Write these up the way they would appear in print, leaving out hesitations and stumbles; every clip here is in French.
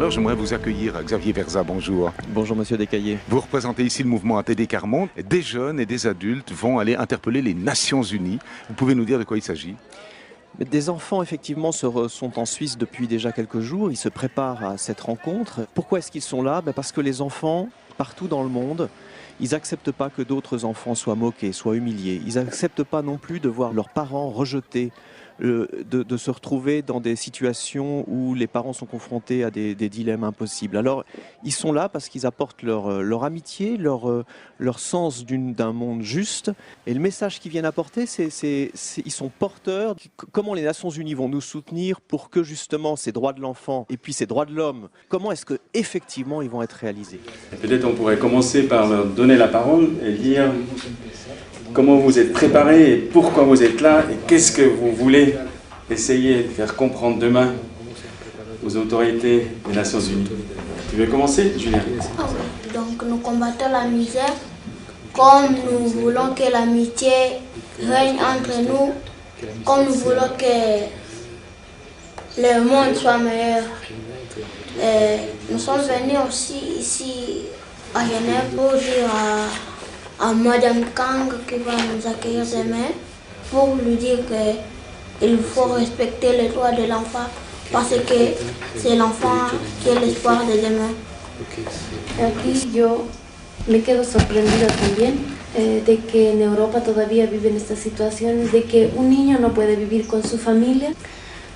l'heure, j'aimerais vous accueillir. Xavier Verza, bonjour. Bonjour Monsieur Descaillés. Vous représentez ici le mouvement ATD Carmonde. Des jeunes et des adultes vont aller interpeller les Nations Unies. Vous pouvez nous dire de quoi il s'agit ? Des enfants, effectivement, sont en Suisse depuis déjà quelques jours. Ils se préparent à cette rencontre. Pourquoi est-ce qu'ils sont là ? Parce que les enfants, partout dans le monde, ils n'acceptent pas que d'autres enfants soient moqués, soient humiliés. Ils n'acceptent pas non plus de voir leurs parents rejetés, de se retrouver dans des situations où les parents sont confrontés à des dilemmes impossibles. Alors, ils sont là parce qu'ils apportent leur amitié, leur sens d'un monde juste. Et le message qu'ils viennent apporter, ils sont porteurs. Comment les Nations Unies vont nous soutenir pour que justement ces droits de l'enfant et puis ces droits de l'homme, comment est-ce qu'effectivement ils vont être réalisés ? Peut-être on pourrait commencer par leur donner la parole et dire comment vous êtes préparés et pourquoi vous êtes là et qu'est-ce que vous voulez essayer de faire comprendre demain aux autorités des Nations Unies. Tu veux commencer, Julien ? Donc nous combattons la misère comme nous voulons que l'amitié règne entre nous, comme nous voulons que le monde soit meilleur. Et nous sommes venus aussi ici à Genève pour dire à Madame Kang qui va nous accueillir demain pour lui dire qu'il faut respecter les droits de l'enfant parce que c'est l'enfant qui est l'espoir de demain. Aquí yo me quedo sorprendida también de que en Europa todavía viven estas situaciones, de que un niño no puede vivir con su familia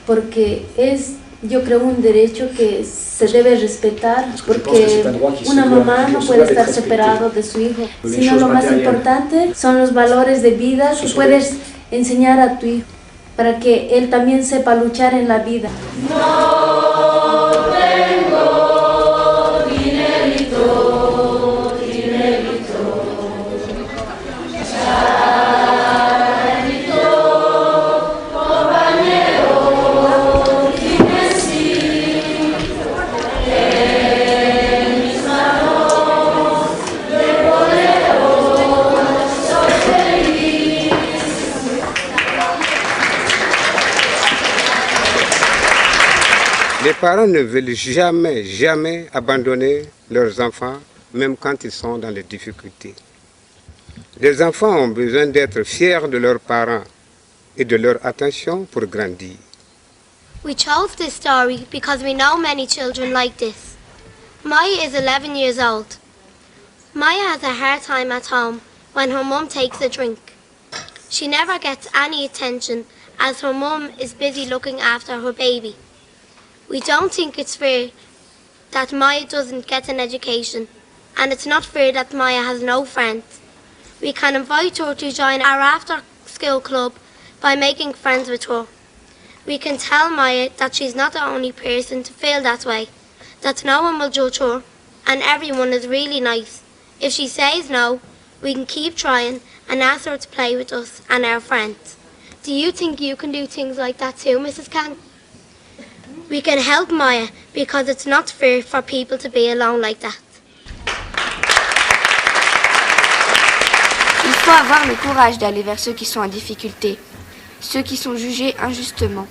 porque es, yo creo, un derecho que se debe respetar porque una mamá no puede estar separado de su hijo, sino lo más importante son los valores de vida que puedes enseñar a tu hijo para que él también sepa luchar en la vida. Les parents ne veulent jamais abandonner leurs enfants, même quand ils sont dans les difficultés. Les enfants ont besoin d'être fiers de leurs parents et de leur attention pour grandir. We chose this story because we know many children like this. Maya is 11 years old. Maya has a hard time at home when her mum takes a drink. She never gets any attention as her mum is busy looking after her baby. We don't think it's fair that Maya doesn't get an education, and it's not fair that Maya has no friends. We can invite her to join our after-school club by making friends with her. We can tell Maya that she's not the only person to feel that way, that no one will judge her, and everyone is really nice. If she says no, we can keep trying and ask her to play with us and our friends. Do you think you can do things like that too, Mrs. Kang? We can help Maya because it's not fair for people to be alone like that. Il faut avoir le courage d'aller vers ceux qui sont en difficulté, ceux qui sont jugés injustement.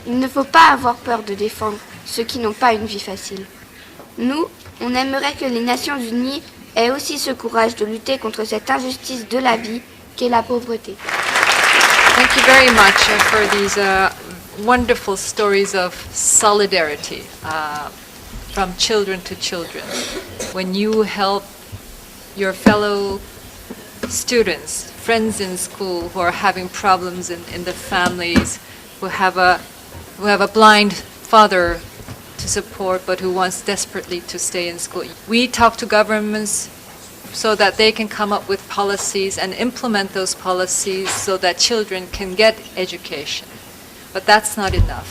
Il ne faut pas avoir peur de défendre ceux qui n'ont pas une vie facile. Nous, on aimerait que les Nations Unies aient aussi ce courage de lutter contre cette injustice de la vie qu'est la pauvreté. Thank you very much for these wonderful stories of solidarity from children to children. When you help your fellow students, friends in school who are having problems in the families, who have a blind father to support but who wants desperately to stay in school. We talk to governments so that they can come up with policies and implement those policies so that children can get education. But that's not enough.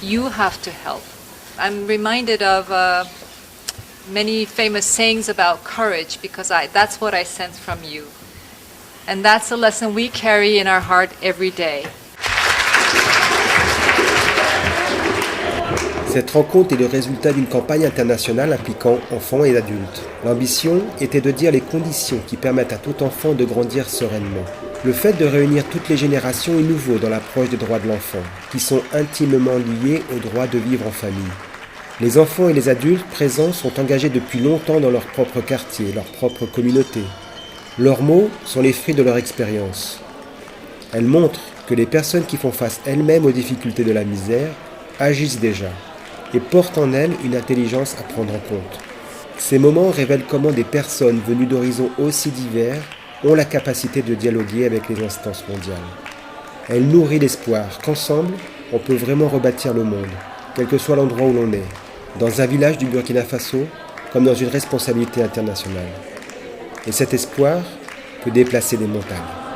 You have to help. I'm reminded of many famous sayings about courage because that's what I sense from you. And that's a lesson we carry in our heart every day. Cette rencontre est le résultat d'une campagne internationale impliquant enfants et adultes. L'ambition était de dire les conditions qui permettent à tout enfant de grandir sereinement. Le fait de réunir toutes les générations est nouveau dans l'approche des droits de l'enfant, qui sont intimement liés au droit de vivre en famille. Les enfants et les adultes présents sont engagés depuis longtemps dans leur propre quartier, leur propre communauté. Leurs mots sont les fruits de leur expérience. Elles montrent que les personnes qui font face elles-mêmes aux difficultés de la misère agissent déjà et portent en elles une intelligence à prendre en compte. Ces moments révèlent comment des personnes venues d'horizons aussi divers ont la capacité de dialoguer avec les instances mondiales. Elle nourrit l'espoir qu'ensemble, on peut vraiment rebâtir le monde, quel que soit l'endroit où l'on est, dans un village du Burkina Faso, comme dans une responsabilité internationale. Et cet espoir peut déplacer des montagnes.